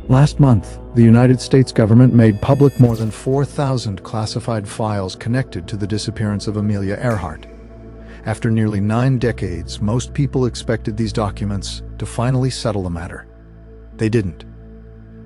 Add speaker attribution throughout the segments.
Speaker 1: Last month, the United States government made public more than 4,000 classified files connected to the disappearance of Amelia Earhart. After nearly 9 decades, most people expected these documents to finally settle the matter. They didn't.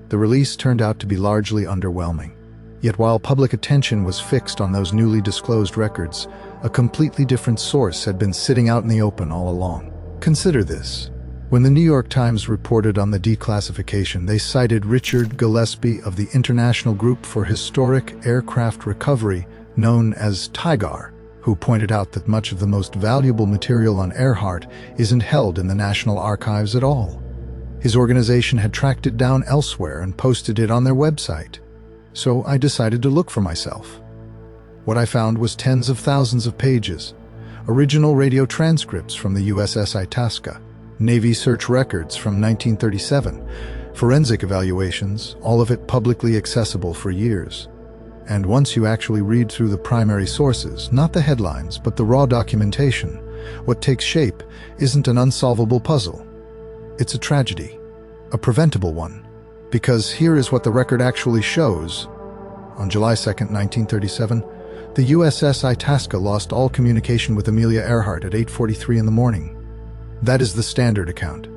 Speaker 1: The release turned out to be largely underwhelming. Yet while public attention was fixed on those newly disclosed records, a completely different source had been sitting out in the open all along. Consider this. When the New York Times reported on the declassification, they cited Richard Gillespie of the International Group for Historic Aircraft Recovery, known as TIGAR, who pointed out that much of the most valuable material on Earhart isn't held in the National Archives at all. His organization had tracked it down elsewhere and posted it on their website. So I decided to look for myself. What I found was tens of thousands of pages, original radio transcripts from the USS Itasca, Navy search records from 1937, forensic evaluations, all of it publicly accessible for years. And once you actually read through the primary sources, not the headlines, but the raw documentation, what takes shape isn't an unsolvable puzzle. It's a tragedy, a preventable one. Because here is what the record actually shows. On July 2, 1937, the USS Itasca lost all communication with Amelia Earhart at 8:43 in the morning. That is the standard account.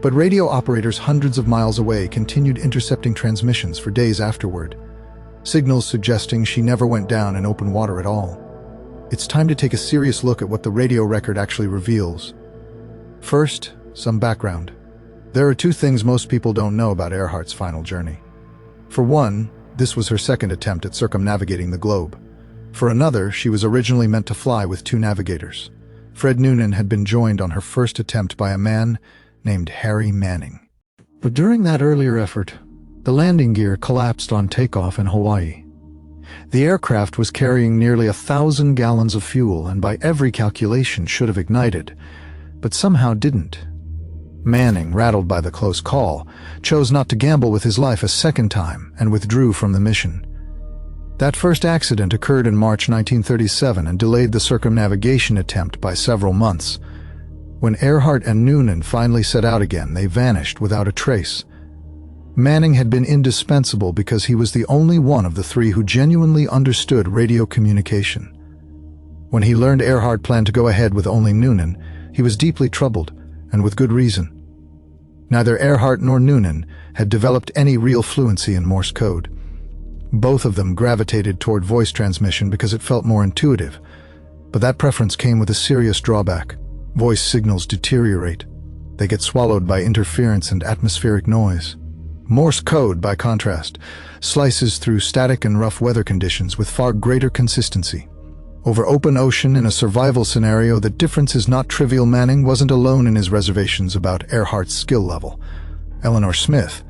Speaker 1: But radio operators hundreds of miles away continued intercepting transmissions for days afterward, signals suggesting she never went down in open water at all. It's time to take a serious look at what the radio record actually reveals. First, some background. There are 2 things most people don't know about Earhart's final journey. For one, this was her second attempt at circumnavigating the globe. For another, she was originally meant to fly with 2 navigators. Fred Noonan had been joined on her first attempt by a man named Harry Manning. But during that earlier effort, the landing gear collapsed on takeoff in Hawaii. The aircraft was carrying nearly 1,000 gallons of fuel and by every calculation should have ignited, but somehow didn't. Manning, rattled by the close call, chose not to gamble with his life a second time and withdrew from the mission. That first accident occurred in March 1937 and delayed the circumnavigation attempt by several months. When Earhart and Noonan finally set out again, they vanished without a trace. Manning had been indispensable because he was the only one of the 3 who genuinely understood radio communication. When he learned Earhart planned to go ahead with only Noonan, he was deeply troubled, and with good reason. Neither Earhart nor Noonan had developed any real fluency in Morse code. Both of them gravitated toward voice transmission because it felt more intuitive, but that preference came with a serious drawback. Voice signals deteriorate. They get swallowed by interference and atmospheric noise. Morse code, by contrast, slices through static and rough weather conditions with far greater consistency. Over open ocean in a survival scenario, the difference is not trivial. Manning wasn't alone in his reservations about Earhart's skill level. Eleanor Smith,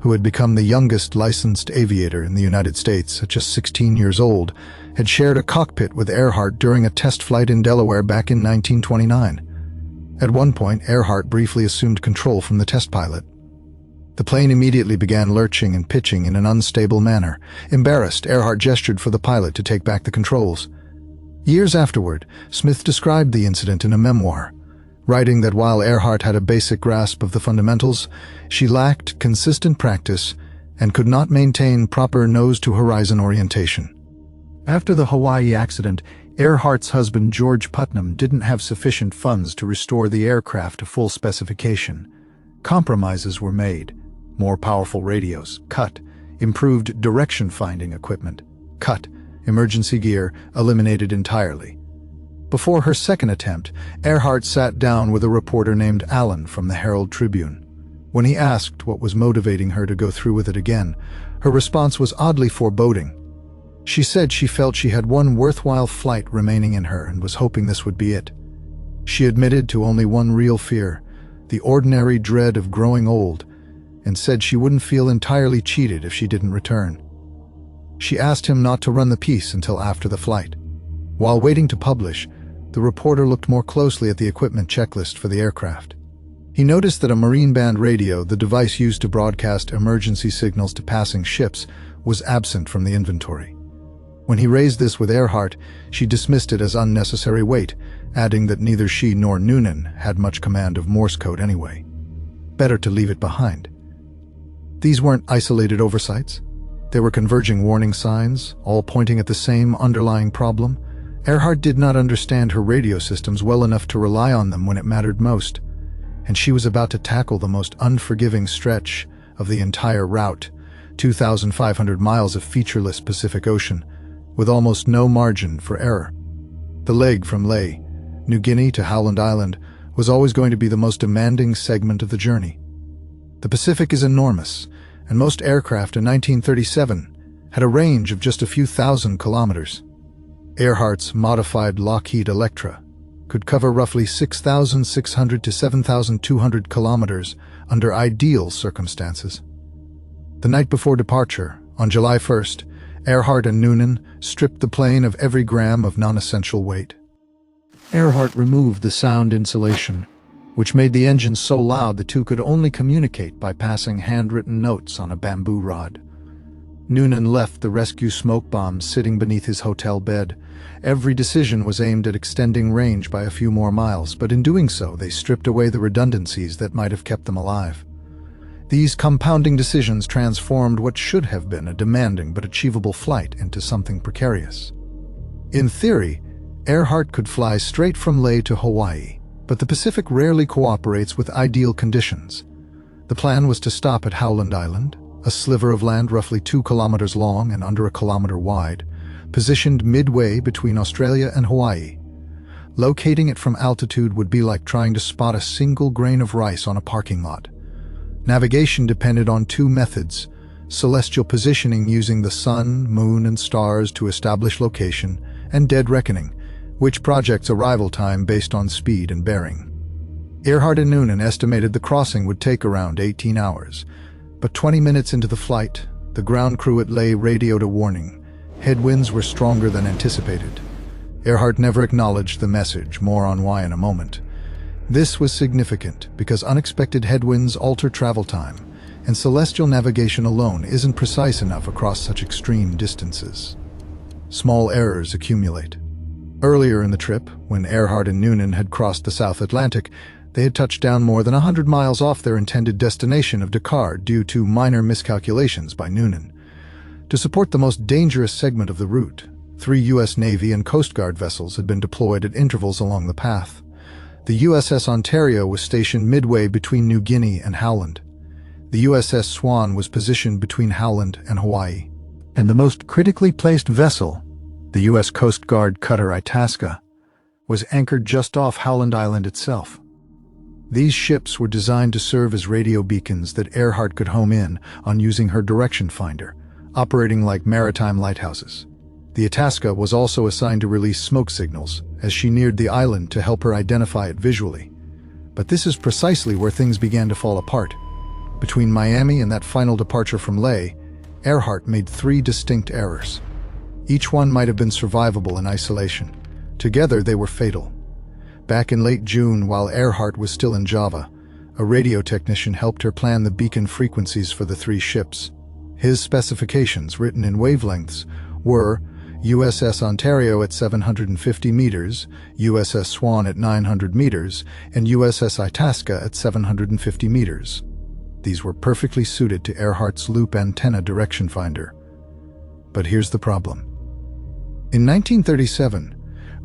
Speaker 1: who had become the youngest licensed aviator in the United States at just 16 years old, had shared a cockpit with Earhart during a test flight in Delaware back in 1929. At one point, Earhart briefly assumed control from the test pilot. The plane immediately began lurching and pitching in an unstable manner. Embarrassed, Earhart gestured for the pilot to take back the controls. Years afterward, Smith described the incident in a memoir, writing that while Earhart had a basic grasp of the fundamentals, she lacked consistent practice and could not maintain proper nose-to-horizon orientation. After the Hawaii accident, Earhart's husband George Putnam didn't have sufficient funds to restore the aircraft to full specification. Compromises were made. More powerful radios, cut. Improved direction-finding equipment, cut. Emergency gear eliminated entirely. Before her second attempt, Earhart sat down with a reporter named Allen from the Herald Tribune. When he asked what was motivating her to go through with it again, her response was oddly foreboding. She said she felt she had one worthwhile flight remaining in her and was hoping this would be it. She admitted to only one real fear, the ordinary dread of growing old, and said she wouldn't feel entirely cheated if she didn't return. She asked him not to run the piece until after the flight. While waiting to publish, the reporter looked more closely at the equipment checklist for the aircraft. He noticed that a Marine band radio, the device used to broadcast emergency signals to passing ships, was absent from the inventory. When he raised this with Earhart, she dismissed it as unnecessary weight, adding that neither she nor Noonan had much command of Morse code anyway. Better to leave it behind. These weren't isolated oversights. They were converging warning signs, all pointing at the same underlying problem. Earhart did not understand her radio systems well enough to rely on them when it mattered most, and she was about to tackle the most unforgiving stretch of the entire route, 2,500 miles of featureless Pacific Ocean, with almost no margin for error. The leg from Lae, New Guinea to Howland Island was always going to be the most demanding segment of the journey. The Pacific is enormous, and most aircraft in 1937 had a range of just a few thousand kilometers. Earhart's modified Lockheed Electra could cover roughly 6,600 to 7,200 kilometers under ideal circumstances. The night before departure, on July 1st, Earhart and Noonan stripped the plane of every gram of non-essential weight. Earhart removed the sound insulation, which made the engine so loud the two could only communicate by passing handwritten notes on a bamboo rod. Noonan left the rescue smoke bombs sitting beneath his hotel bed. Every decision was aimed at extending range by a few more miles, but in doing so, they stripped away the redundancies that might have kept them alive. These compounding decisions transformed what should have been a demanding but achievable flight into something precarious. In theory, Earhart could fly straight from Lae to Hawaii, but the Pacific rarely cooperates with ideal conditions. The plan was to stop at Howland Island, a sliver of land roughly 2 kilometers long and under a kilometer wide, positioned midway between Australia and Hawaii. Locating it from altitude would be like trying to spot a single grain of rice on a parking lot. Navigation depended on two methods: celestial positioning using the sun, moon, and stars to establish location, and dead reckoning, which projects arrival time based on speed and bearing. Earhart and Noonan estimated the crossing would take around 18 hours, but 20 minutes into the flight, the ground crew at Lae radioed a warning. Headwinds were stronger than anticipated. Earhart never acknowledged the message, more on why in a moment. This was significant because unexpected headwinds alter travel time, and celestial navigation alone isn't precise enough across such extreme distances. Small errors accumulate. Earlier in the trip, when Earhart and Noonan had crossed the South Atlantic, they had touched down more than 100 miles off their intended destination of Dakar due to minor miscalculations by Noonan. To support the most dangerous segment of the route, 3 U.S. Navy and Coast Guard vessels had been deployed at intervals along the path. The USS Ontario was stationed midway between New Guinea and Howland. The USS Swan was positioned between Howland and Hawaii. And the most critically placed vessel, the U.S. Coast Guard cutter Itasca, was anchored just off Howland Island itself. These ships were designed to serve as radio beacons that Earhart could home in on using her direction finder, operating like maritime lighthouses. The Itasca was also assigned to release smoke signals as she neared the island to help her identify it visually. But this is precisely where things began to fall apart. Between Miami and that final departure from Lae, Earhart made 3 distinct errors. Each one might have been survivable in isolation. Together, they were fatal. Back in late June, while Earhart was still in Java, a radio technician helped her plan the beacon frequencies for the 3 ships. His specifications, written in wavelengths, were USS Ontario at 750 meters, USS Swan at 900 meters, and USS Itasca at 750 meters. These were perfectly suited to Earhart's loop antenna direction finder. But here's the problem. In 1937,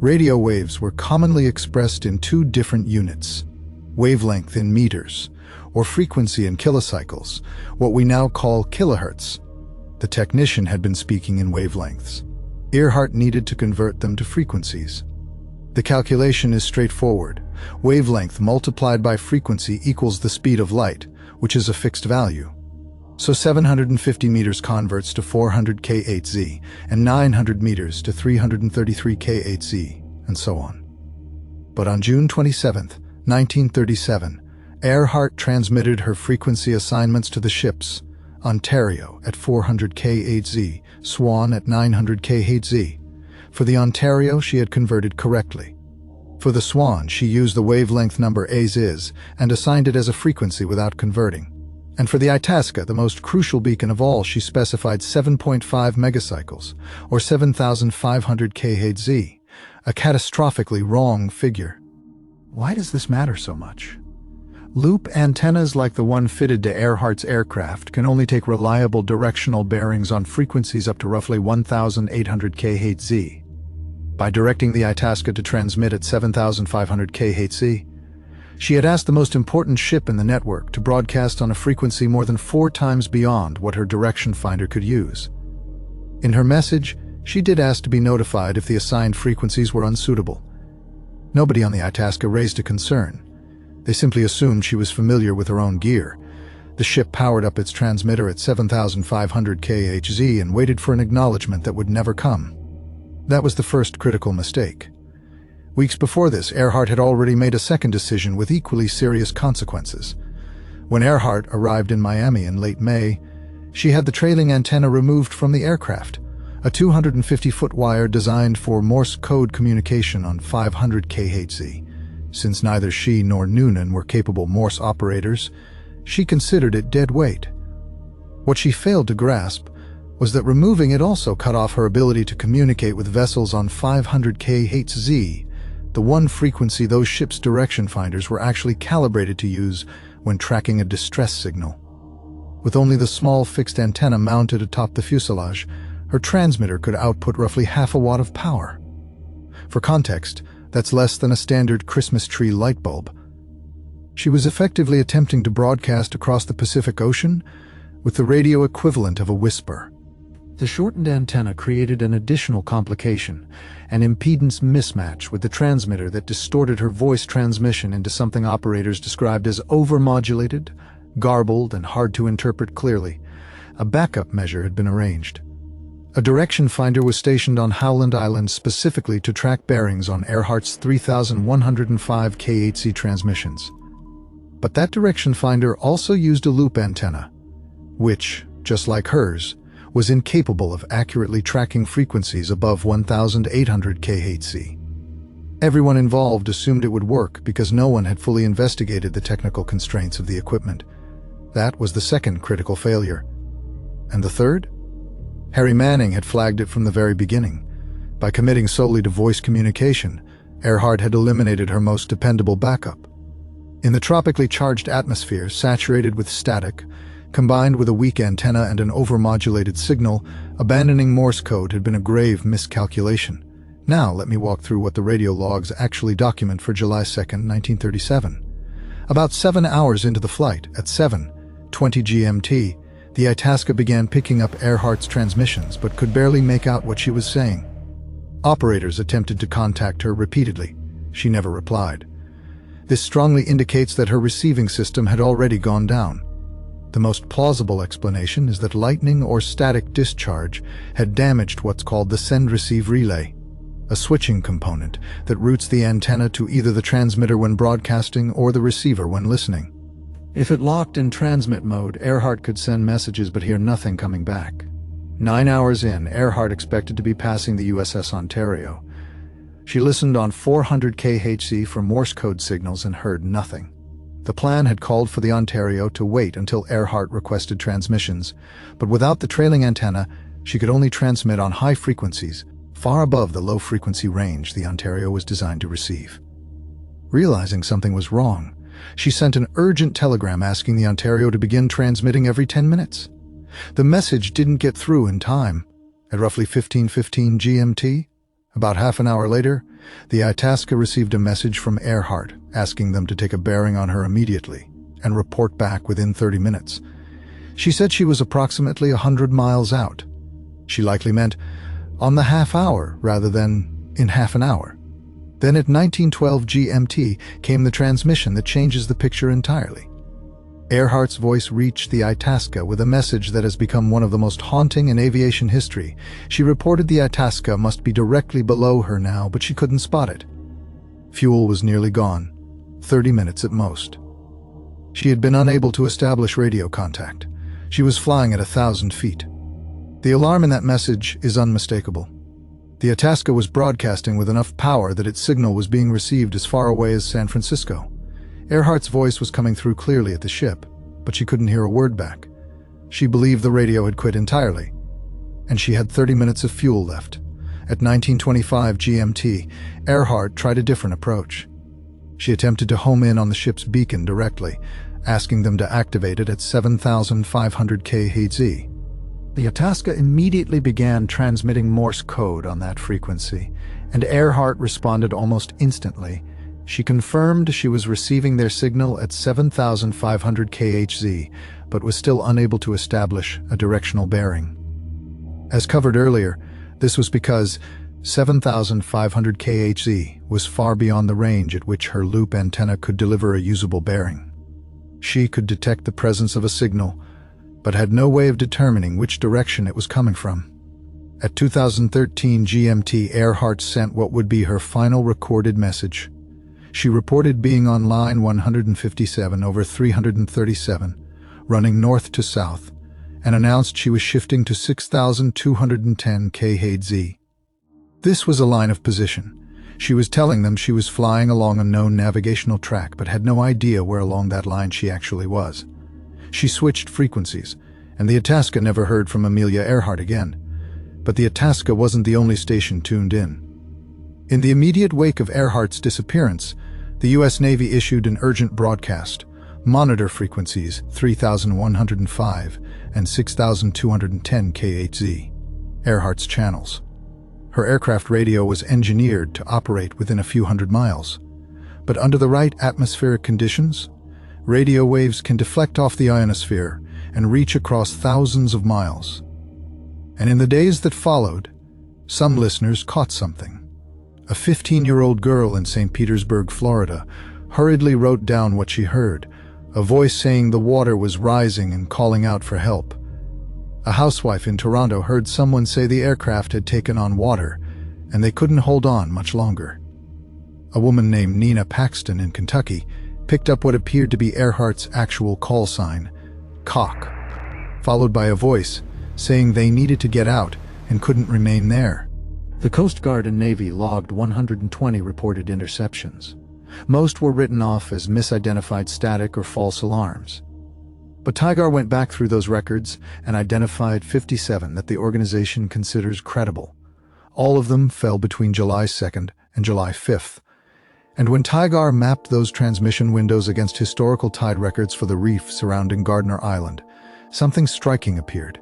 Speaker 1: radio waves were commonly expressed in 2 different units: wavelength in meters, or frequency in kilocycles, what we now call kilohertz. The technician had been speaking in wavelengths. Earhart needed to convert them to frequencies. The calculation is straightforward. Wavelength multiplied by frequency equals the speed of light, which is a fixed value. So 750 meters converts to 400 kHz, and 900 meters to 333 kHz, and so on. But on June 27, 1937, Earhart transmitted her frequency assignments to the ships: Ontario at 400 kHz, Swan at 900 kHz. For the Ontario, she had converted correctly. For the Swan, she used the wavelength number as is and assigned it as a frequency without converting. And for the Itasca, the most crucial beacon of all, she specified 7.5 megacycles, or 7,500 kHz, a catastrophically wrong figure. Why does this matter so much? Loop antennas like the one fitted to Earhart's aircraft can only take reliable directional bearings on frequencies up to roughly 1,800 kHz. By directing the Itasca to transmit at 7,500 kHz, she had asked the most important ship in the network to broadcast on a frequency more than 4 times beyond what her direction finder could use. In her message, she did ask to be notified if the assigned frequencies were unsuitable. Nobody on the Itasca raised a concern. They simply assumed she was familiar with her own gear. The ship powered up its transmitter at 7,500 kHz and waited for an acknowledgement that would never come. That was the first critical mistake. Weeks before this, Earhart had already made a second decision with equally serious consequences. When Earhart arrived in Miami in late May, she had the trailing antenna removed from the aircraft, a 250-foot wire designed for Morse code communication on 500 kHz. Since neither she nor Noonan were capable Morse operators, she considered it dead weight. What she failed to grasp was that removing it also cut off her ability to communicate with vessels on 500 kHz, the one frequency those ships' direction finders were actually calibrated to use when tracking a distress signal. With only the small fixed antenna mounted atop the fuselage, her transmitter could output roughly half a watt of power. For context, that's less than a standard Christmas tree light bulb. She was effectively attempting to broadcast across the Pacific Ocean with the radio equivalent of a whisper. The shortened antenna created an additional complication, an impedance mismatch with the transmitter that distorted her voice transmission into something operators described as overmodulated, garbled, and hard to interpret clearly. A backup measure had been arranged. A direction finder was stationed on Howland Island specifically to track bearings on Earhart's 3,105 kHz transmissions. But that direction finder also used a loop antenna, which, just like hers, was incapable of accurately tracking frequencies above 1,800 kHz. Everyone involved assumed it would work because no one had fully investigated the technical constraints of the equipment. That was the second critical failure. And the third? Harry Manning had flagged it from the very beginning. By committing solely to voice communication, Earhart had eliminated her most dependable backup. In the tropically charged atmosphere, saturated with static, combined with a weak antenna and an overmodulated signal, abandoning Morse code had been a grave miscalculation. Now let me walk through what the radio logs actually document for July 2, 1937. About 7 hours into the flight, at 7:20 GMT, the Itasca began picking up Earhart's transmissions but could barely make out what she was saying. Operators attempted to contact her repeatedly. She never replied. This strongly indicates that her receiving system had already gone down. The most plausible explanation is that lightning or static discharge had damaged what's called the send-receive relay, a switching component that routes the antenna to either the transmitter when broadcasting or the receiver when listening. If it locked in transmit mode, Earhart could send messages but hear nothing coming back. 9 hours in, Earhart expected to be passing the USS Ontario. She listened on 400 kHz for Morse code signals and heard nothing. The plan had called for the Ontario to wait until Earhart requested transmissions, but without the trailing antenna, she could only transmit on high frequencies, far above the low-frequency range the Ontario was designed to receive. Realizing something was wrong, she sent an urgent telegram asking the Ontario to begin transmitting every 10 minutes. The message didn't get through in time. At roughly 15:15 GMT, about half an hour later, the Itasca received a message from Earhart asking them to take a bearing on her immediately and report back within 30 minutes. She said she was approximately 100 miles out. She likely meant on the half hour rather than in half an hour. Then at 19:12 GMT came the transmission that changes the picture entirely. Earhart's voice reached the Itasca with a message that has become one of the most haunting in aviation history. She reported the Itasca must be directly below her now, but she couldn't spot it. Fuel was nearly gone, 30 minutes at most. She had been unable to establish radio contact. She was flying at 1,000 feet. The alarm in that message is unmistakable. The Itasca was broadcasting with enough power that its signal was being received as far away as San Francisco. Earhart's voice was coming through clearly at the ship, but she couldn't hear a word back. She believed the radio had quit entirely, and she had 30 minutes of fuel left. At 19:25 GMT, Earhart tried a different approach. She attempted to home in on the ship's beacon directly, asking them to activate it at 7,500 kHz. The Itasca immediately began transmitting Morse code on that frequency, and Earhart responded almost instantly. She confirmed she was receiving their signal at 7,500 kHz, but was still unable to establish a directional bearing. As covered earlier, this was because 7,500 kHz was far beyond the range at which her loop antenna could deliver a usable bearing. She could detect the presence of a signal, but had no way of determining which direction it was coming from. At 2013 GMT, Earhart sent what would be her final recorded message. She reported being on line 157 over 337, running north to south, and announced she was shifting to 6,210 kHz. This was a line of position. She was telling them she was flying along a known navigational track, but had no idea where along that line she actually was. She switched frequencies, and the Itasca never heard from Amelia Earhart again. But the Itasca wasn't the only station tuned in. In the immediate wake of Earhart's disappearance, the U.S. Navy issued an urgent broadcast: monitor frequencies 3,105 and 6,210 kHz, Earhart's channels. Her aircraft radio was engineered to operate within a few hundred miles. But under the right atmospheric conditions, radio waves can deflect off the ionosphere and reach across thousands of miles. And in the days that followed, some listeners caught something. A 15-year-old girl in St. Petersburg, Florida, hurriedly wrote down what she heard, a voice saying the water was rising and calling out for help. A housewife in Toronto heard someone say the aircraft had taken on water, and they couldn't hold on much longer. A woman named Nina Paxton in Kentucky picked up what appeared to be Earhart's actual call sign, cock, followed by a voice saying they needed to get out and couldn't remain there. The Coast Guard and Navy logged 120 reported interceptions. Most were written off as misidentified static or false alarms. But Tigar went back through those records and identified 57 that the organization considers credible. All of them fell between July 2nd and July 5th. And when Tigar mapped those transmission windows against historical tide records for the reef surrounding Gardner Island, something striking appeared.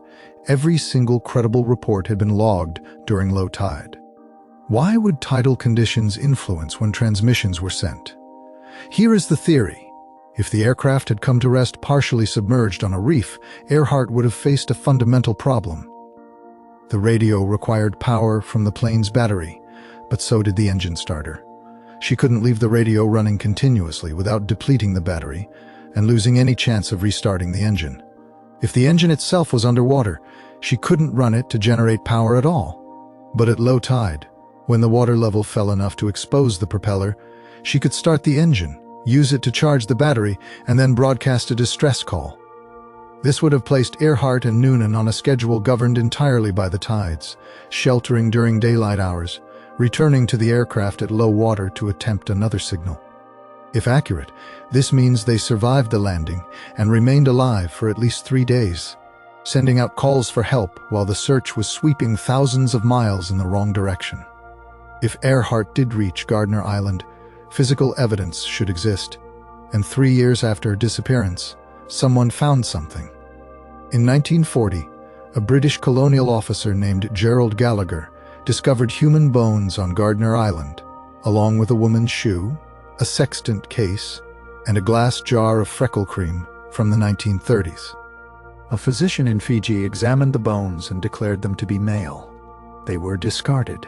Speaker 1: Every single credible report had been logged during low tide. Why would tidal conditions influence when transmissions were sent? Here is the theory. If the aircraft had come to rest partially submerged on a reef, Earhart would have faced a fundamental problem. The radio required power from the plane's battery, but so did the engine starter. She couldn't leave the radio running continuously without depleting the battery and losing any chance of restarting the engine. If the engine itself was underwater, she couldn't run it to generate power at all. But at low tide, when the water level fell enough to expose the propeller, she could start the engine, use it to charge the battery, and then broadcast a distress call. This would have placed Earhart and Noonan on a schedule governed entirely by the tides, sheltering during daylight hours, returning to the aircraft at low water to attempt another signal. If accurate, this means they survived the landing and remained alive for at least 3 days, sending out calls for help while the search was sweeping thousands of miles in the wrong direction. If Earhart did reach Gardner Island, physical evidence should exist, and 3 years after her disappearance, someone found something. In 1940, a British colonial officer named Gerald Gallagher discovered human bones on Gardner Island, along with a woman's shoe, a sextant case, and a glass jar of freckle cream from the 1930s. A physician in Fiji examined the bones and declared them to be male. They were discarded.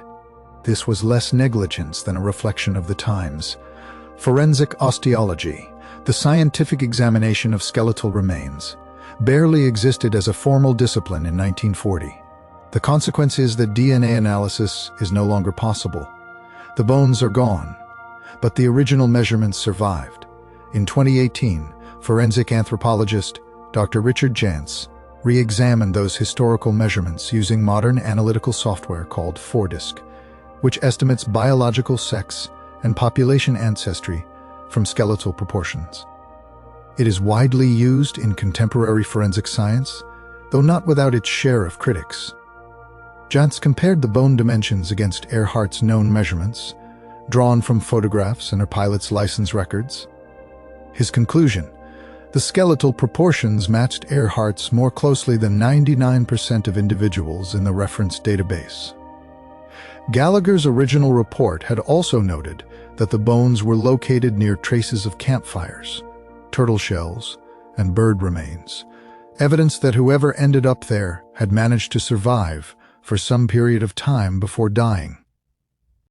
Speaker 1: This was less negligence than a reflection of the times. Forensic osteology, the scientific examination of skeletal remains, barely existed as a formal discipline in 1940. The consequence is that DNA analysis is no longer possible. The bones are gone, but the original measurements survived. In 2018, forensic anthropologist Dr. Richard Jantz re-examined those historical measurements using modern analytical software called FORDISC, which estimates biological sex and population ancestry from skeletal proportions. It is widely used in contemporary forensic science, though not without its share of critics. Jantz compared the bone dimensions against Earhart's known measurements, drawn from photographs and her pilot's license records. His conclusion: the skeletal proportions matched Earhart's more closely than 99% of individuals in the reference database. Gallagher's original report had also noted that the bones were located near traces of campfires, turtle shells, and bird remains, evidence that whoever ended up there had managed to survive for some period of time before dying.